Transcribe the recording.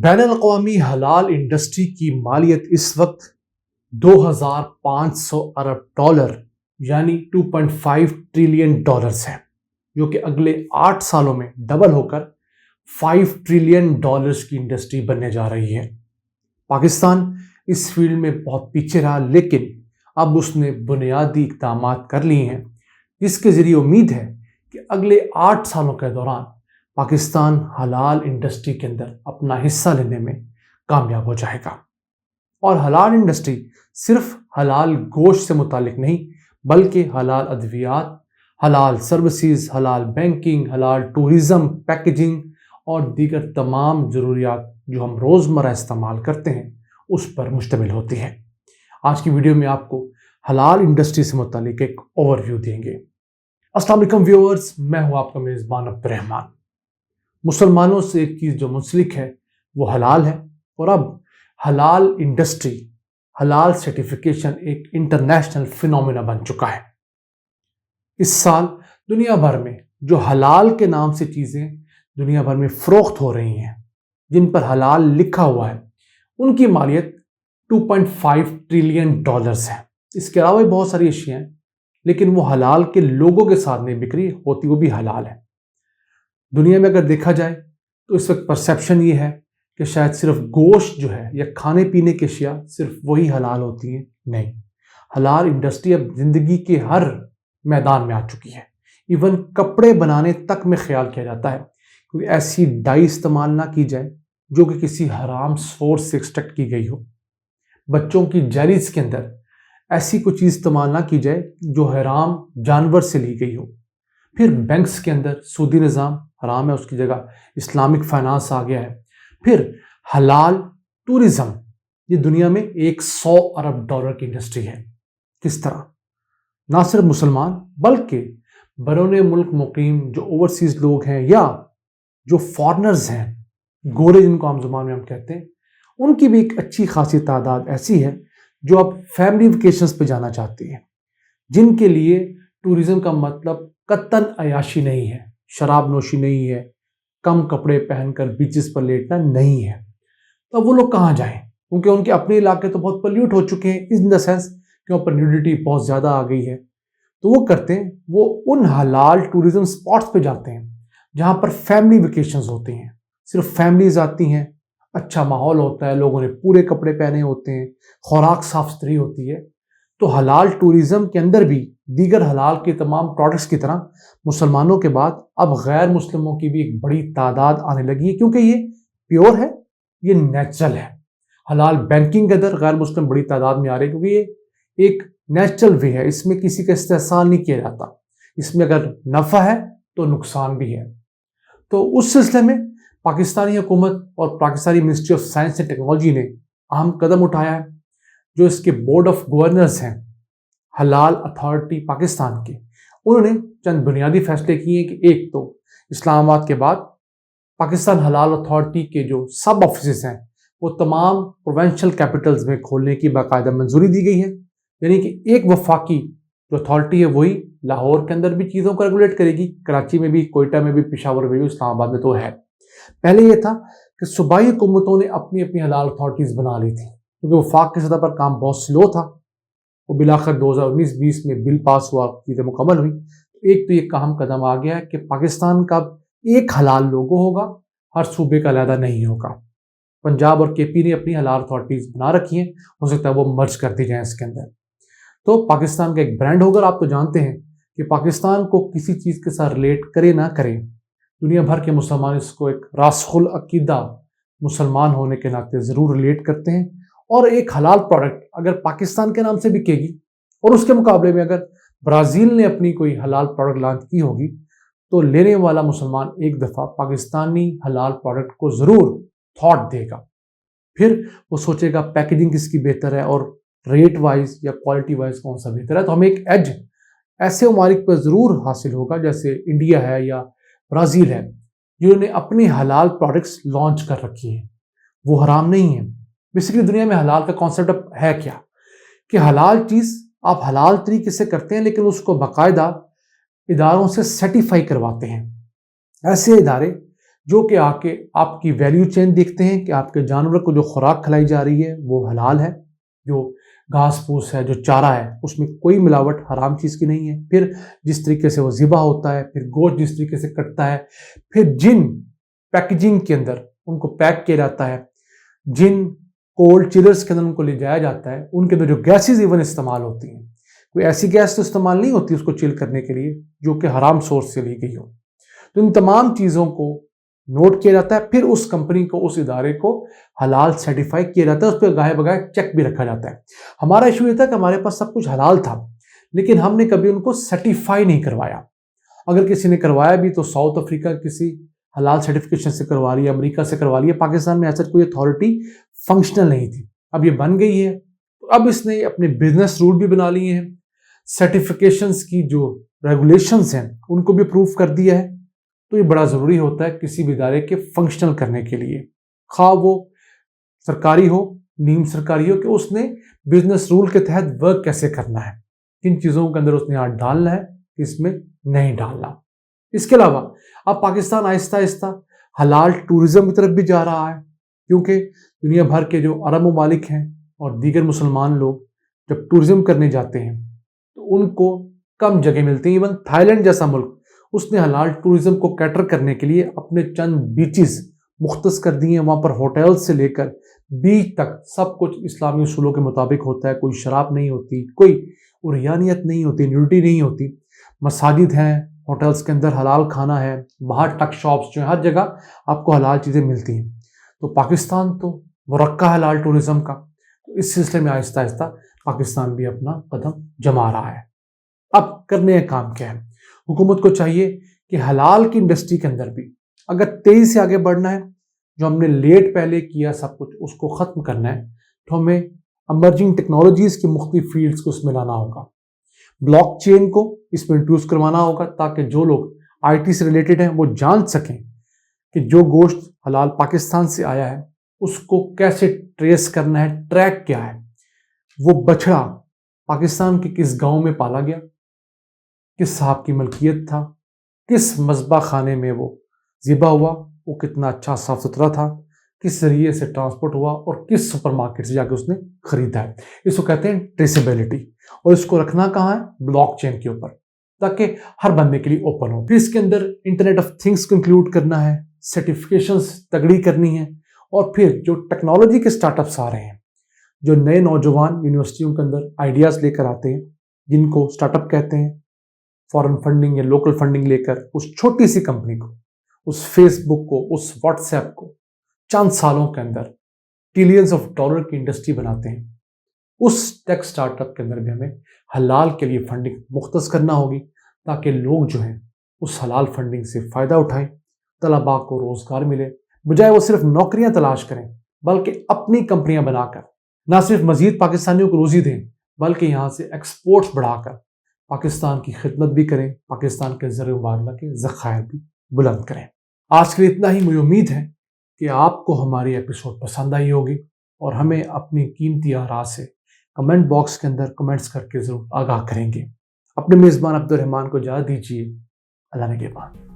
بین الاقوامی حلال انڈسٹری کی مالیت اس وقت 2,500 ارب ڈالر یعنی 2.5 ٹریلین ڈالرز ہے، جو کہ اگلے 8 سالوں میں ڈبل ہو کر 5 ٹریلین ڈالرز کی انڈسٹری بننے جا رہی ہے۔ پاکستان اس فیلڈ میں بہت پیچھے رہا، لیکن اب اس نے بنیادی اقدامات کر لیے ہیں، جس کے ذریعے امید ہے کہ اگلے 8 سالوں کے دوران پاکستان حلال انڈسٹری کے اندر اپنا حصہ لینے میں کامیاب ہو جائے گا۔ اور حلال انڈسٹری صرف حلال گوشت سے متعلق نہیں، بلکہ حلال ادویات، حلال سروسز، حلال بینکنگ، حلال ٹورزم، پیکیجنگ اور دیگر تمام ضروریات جو ہم روزمرہ استعمال کرتے ہیں اس پر مشتمل ہوتی ہے۔ آج کی ویڈیو میں آپ کو حلال انڈسٹری سے متعلق ایک اوور ویو دیں گے۔ السلام علیکم ویورز، میں ہوں آپ کا میزبان عبدالرحمان۔ مسلمانوں سے ایک چیز جو منسلک ہے وہ حلال ہے، اور اب حلال انڈسٹری، حلال سرٹیفیکیشن ایک انٹرنیشنل فینومینا بن چکا ہے۔ اس سال دنیا بھر میں جو حلال کے نام سے چیزیں دنیا بھر میں فروخت ہو رہی ہیں، جن پر حلال لکھا ہوا ہے، ان کی مالیت 2.5 ٹریلین ڈالرز ہے۔ اس کے علاوہ بھی بہت ساری اشیاء ہیں، لیکن وہ حلال کے لوگوں کے ساتھ نہیں بک رہی ہوتی، وہ بھی حلال ہے۔ دنیا میں اگر دیکھا جائے تو اس وقت پرسیپشن یہ ہے کہ شاید صرف گوشت جو ہے یا کھانے پینے کی اشیاء صرف وہی حلال ہوتی ہیں۔ نہیں، حلال انڈسٹری اب زندگی کے ہر میدان میں آ چکی ہے۔ ایون کپڑے بنانے تک میں خیال کیا جاتا ہے کہ ایسی ڈائی استعمال نہ کی جائے جو کہ کسی حرام سورس سے ایکسٹریکٹ کی گئی ہو۔ بچوں کی جیلیز کے اندر ایسی کوئی چیز استعمال نہ کی جائے جو حرام جانور سے لی گئی ہو۔ پھر بینکس کے اندر سودی نظام حرام ہے، اس کی جگہ اسلامک فائنانس آ گیا ہے۔ پھر حلال ٹورزم، یہ دنیا میں 100 ارب ڈالر کی انڈسٹری ہے۔ کس طرح نہ صرف مسلمان بلکہ بیرون ملک مقیم جو اوورسیز لوگ ہیں یا جو فارنرز ہیں، گورے جن کو عام زبان میں ہم کہتے ہیں، ان کی بھی ایک اچھی خاصی تعداد ایسی ہے جو اب فیملی ویکیشنز پہ جانا چاہتی ہیں، جن کے لیے ٹورزم کا مطلب قطعاً عیاشی نہیں ہے، شراب نوشی نہیں ہے، کم کپڑے پہن کر بیچز پر لیٹنا نہیں ہے۔ تو وہ لوگ کہاں جائیں؟ کیونکہ ان کے اپنے علاقے تو بہت پلیوٹ ہو چکے ہیں، ان دا سینس کہ وہاں پر نیوڈیٹی بہت زیادہ آ گئی ہے۔ تو وہ کرتے ہیں، وہ ان حلال ٹورزم سپاٹس پہ جاتے ہیں جہاں پر فیملی ویکیشنز ہوتے ہیں، صرف فیملیز آتی ہیں، اچھا ماحول ہوتا ہے، لوگوں نے پورے کپڑے پہنے ہوتے ہیں، خوراک صاف ستھری ہوتی ہے۔ تو حلال ٹورزم کے اندر بھی دیگر حلال کے تمام پروڈکٹس کی طرح مسلمانوں کے بعد اب غیر مسلموں کی بھی ایک بڑی تعداد آنے لگی ہے، کیونکہ یہ پیور ہے، یہ نیچرل ہے۔ حلال بینکنگ کے اندر غیر مسلم بڑی تعداد میں آ رہے ہیں، کیونکہ یہ ایک نیچرل وے ہے، اس میں کسی کا استحصال نہیں کیا جاتا، اس میں اگر نفع ہے تو نقصان بھی ہے۔ تو اس سلسلے میں پاکستانی حکومت اور Pakistani ministry of science and technology نے اہم قدم اٹھایا ہے۔ جو اس کے بورڈ آف گورنرز ہیں حلال اتھارٹی پاکستان کے، انہوں نے چند بنیادی فیصلے کیے ہیں کہ ایک تو اسلام آباد کے بعد پاکستان حلال اتھارٹی کے جو سب آفیسز ہیں وہ تمام پروونشل کیپٹلز میں کھولنے کی باقاعدہ منظوری دی گئی ہے، یعنی کہ ایک وفاقی جو اتھارٹی ہے وہی لاہور کے اندر بھی چیزوں کو ریگولیٹ کرے گی، کراچی میں بھی، کوئٹہ میں بھی، پشاور میں بھی، اسلام آباد میں تو ہے۔ پہلے یہ تھا کہ صوبائی حکومتوں نے اپنی اپنی حلال اتھارٹیز بنا لی تھی، کیونکہ وفاق کی سطح پر کام بہت سلو تھا۔ وہ بالآخر 2019-20 میں بل پاس ہوا، چیزیں مکمل ہوئی۔ ایک تو یہ اہم قدم آ گیا ہے کہ پاکستان کا ایک حلال لوگو ہوگا، ہر صوبے کا علیحدہ نہیں ہوگا۔ پنجاب اور کے پی نے اپنی حلال اتھارٹیز بنا رکھی ہیں، ہو سکتا ہے وہ مرج کر دی جائیں اس کے اندر۔ تو پاکستان کا ایک برانڈ ہوگا۔ آپ تو جانتے ہیں کہ پاکستان کو کسی چیز کے ساتھ ریلیٹ کرے نہ کرے، دنیا بھر کے مسلمان اس کو ایک راسخ العقیدہ مسلمان ہونے کے ناطے ضرور ریلیٹ کرتے ہیں۔ اور ایک حلال پروڈکٹ اگر پاکستان کے نام سے بکے گی، اور اس کے مقابلے میں اگر برازیل نے اپنی کوئی حلال پروڈکٹ لانچ کی ہوگی، تو لینے والا مسلمان ایک دفعہ پاکستانی حلال پروڈکٹ کو ضرور تھاٹ دے گا، پھر وہ سوچے گا پیکیجنگ کس کی بہتر ہے اور ریٹ وائز یا کوالٹی وائز کون سا بہتر ہے۔ تو ہمیں ایک ایج ایسے ممالک پر ضرور حاصل ہوگا جیسے انڈیا ہے یا برازیل ہے، جنہوں نے اپنی حلال پروڈکٹس لانچ کر رکھی ہیں، وہ حرام نہیں ہیں۔ بیسیکلی دنیا میں حلال کا کانسیپٹ ہے کیا کہ حلال چیز آپ حلال طریقے سے کرتے ہیں، لیکن اس کو باقاعدہ اداروں سے سرٹیفائی کرواتے ہیں۔ ایسے ادارے جو کہ آ کے آپ کی ویلیو چین دیکھتے ہیں کہ آپ کے جانور کو جو خوراک کھلائی جا رہی ہے وہ حلال ہے، جو گھاس پھوس ہے، جو چارہ ہے، اس میں کوئی ملاوٹ حرام چیز کی نہیں ہے، پھر جس طریقے سے وہ ذبح ہوتا ہے، پھر گوشت جس طریقے سے کٹتا ہے، پھر جن پیکیجنگ کے اندر ان کو پیک کیا جاتا ہے، جن کولڈ چلرز کے اندر ان کو لے جایا جاتا ہے، ان کے اندر جو گیسز ایون استعمال ہوتی ہیں، کوئی ایسی گیس تو استعمال نہیں ہوتی اس کو چل کرنے کے لیے جو کہ حرام سورس سے لی گئی ہو۔ تو ان تمام چیزوں کو نوٹ کیا جاتا ہے، پھر اس کمپنی کو، اس ادارے کو حلال سرٹیفائی کیا جاتا ہے، اس پہ گاہے بگاہے چیک بھی رکھا جاتا ہے۔ ہمارا ایشو یہ تھا کہ ہمارے پاس سب کچھ حلال تھا، لیکن ہم نے کبھی ان کو سرٹیفائی نہیں کروایا۔ اگر کسی نے کروایا بھی تو ساؤتھ افریقہ کسی حلال سرٹیفکیشن سے کروا لیا، امریکہ سے کروا لیا، پاکستان میں ایسا کوئی اتھارٹی فنکشنل نہیں تھی۔ اب یہ بن گئی ہے، تو اب اس نے اپنے بزنس رول بھی بنا لیے ہیں، سرٹیفکیشنز کی جو ریگولیشنز ہیں ان کو بھی اپروو کر دیا ہے۔ تو یہ بڑا ضروری ہوتا ہے کسی بھی ادارے کے فنکشنل کرنے کے لیے، خواہ وہ سرکاری ہو، نیم سرکاری ہو، کہ اس نے بزنس رول کے تحت ورک کیسے کرنا ہے، کن چیزوں کے اندر اس نے ہاتھ ڈالنا ہے، اس میں نہیں ڈالنا۔ اس کے علاوہ اب پاکستان آہستہ آہستہ حلال ٹورزم کی طرف بھی جا رہا ہے، کیونکہ دنیا بھر کے جو عرب ممالک ہیں اور دیگر مسلمان لوگ جب ٹورزم کرنے جاتے ہیں تو ان کو کم جگہ ملتی ہیں۔ ایون تھائی لینڈ جیسا ملک، اس نے حلال ٹورزم کو کیٹر کرنے کے لیے اپنے چند بیچز مختص کر دیے ہیں، وہاں پر ہوٹل سے لے کر بیچ تک سب کچھ اسلامی اصولوں کے مطابق ہوتا ہے، کوئی شراب نہیں ہوتی، کوئی عریانیت نہیں ہوتی، نیوڈٹی نہیں ہوتی، مساجد ہیں، ہوٹلز کے اندر حلال کھانا ہے، باہر ٹک شاپس جو ہیں، ہر جگہ آپ کو حلال چیزیں ملتی ہیں۔ تو پاکستان تو مرکہ حلال ٹورزم کا، تو اس سلسلے میں آہستہ آہستہ پاکستان بھی اپنا قدم جما رہا ہے۔ اب کرنے کا کام کیا ہے؟ حکومت کو چاہیے کہ حلال کی انڈسٹری کے اندر بھی اگر تیزی سے آگے بڑھنا ہے، جو ہم نے لیٹ پہلے کیا سب کچھ اس کو ختم کرنا ہے، تو ہمیں امرجنگ ٹیکنالوجیز کی مختلف فیلڈز کو اس میں لانا ہوگا، بلاک چین کو اس میں انٹروڈیوس کروانا ہوگا، تاکہ جو لوگ آئی ٹی سے ریلیٹڈ ہیں وہ جان سکیں کہ جو گوشت حلال پاکستان سے آیا ہے اس کو کیسے ٹریس کرنا ہے، ٹریک کیا ہے، وہ بچڑا پاکستان کے کس گاؤں میں پالا گیا، کس صاحب کی ملکیت تھا، کس مذبح خانے میں وہ ذبح ہوا، وہ کتنا اچھا صاف ستھرا تھا، کس ذریعے سے ٹرانسپورٹ ہوا اور کس سپر مارکیٹ سے جا کے اس نے خریدا ہے۔ اس کو کہتے ہیں ٹریسیبلٹی، اور اس کو رکھنا کہاں ہے؟ بلاک چین کے اوپر، تاکہ ہر بندے کے لیے اوپن ہو۔ پھر اس کے اندر انٹرنیٹ آف تھنگس کو انکلوڈ کرنا ہے، سرٹیفکیشنز تگڑی کرنی ہے، اور پھر جو ٹیکنالوجی کے سٹارٹ اپس آ رہے ہیں، جو نئے نوجوان یونیورسٹیوں کے اندر آئیڈیاز لے کر آتے ہیں، جن کو سٹارٹ اپ کہتے ہیں، فارن فنڈنگ یا لوکل فنڈنگ لے کر اس چھوٹی سی کمپنی کو، اس فیس بک کو، اس واٹس ایپ کو چند سالوں کے اندر ٹریلینز آف ڈالر کی انڈسٹری بناتے ہیں، اس ٹیک سٹارٹ اپ کے اندر بھی ہمیں حلال کے لیے فنڈنگ مختص کرنا ہوگی، تاکہ لوگ جو ہیں اس حلال فنڈنگ سے فائدہ اٹھائیں، طلباء کو روزگار ملے، بجائے وہ صرف نوکریاں تلاش کریں، بلکہ اپنی کمپنیاں بنا کر نہ صرف مزید پاکستانیوں کو روزی دیں، بلکہ یہاں سے ایکسپورٹس بڑھا کر پاکستان کی خدمت بھی کریں، پاکستان کے زر مبادلہ کے ذخائر بھی بلند کریں۔ آج کے لیے اتنا ہی۔ مجھے امید ہے کہ آپ کو ہماری ایپیسوڈ پسند آئی ہوگی، اور ہمیں اپنی قیمتی آراء سے کمنٹ باکس کے اندر کمنٹس کر کے ضرور آگاہ کریں گے۔ اپنے میزبان عبد الرحمان کو اجازت دیجیے۔ اللہ نگہبان۔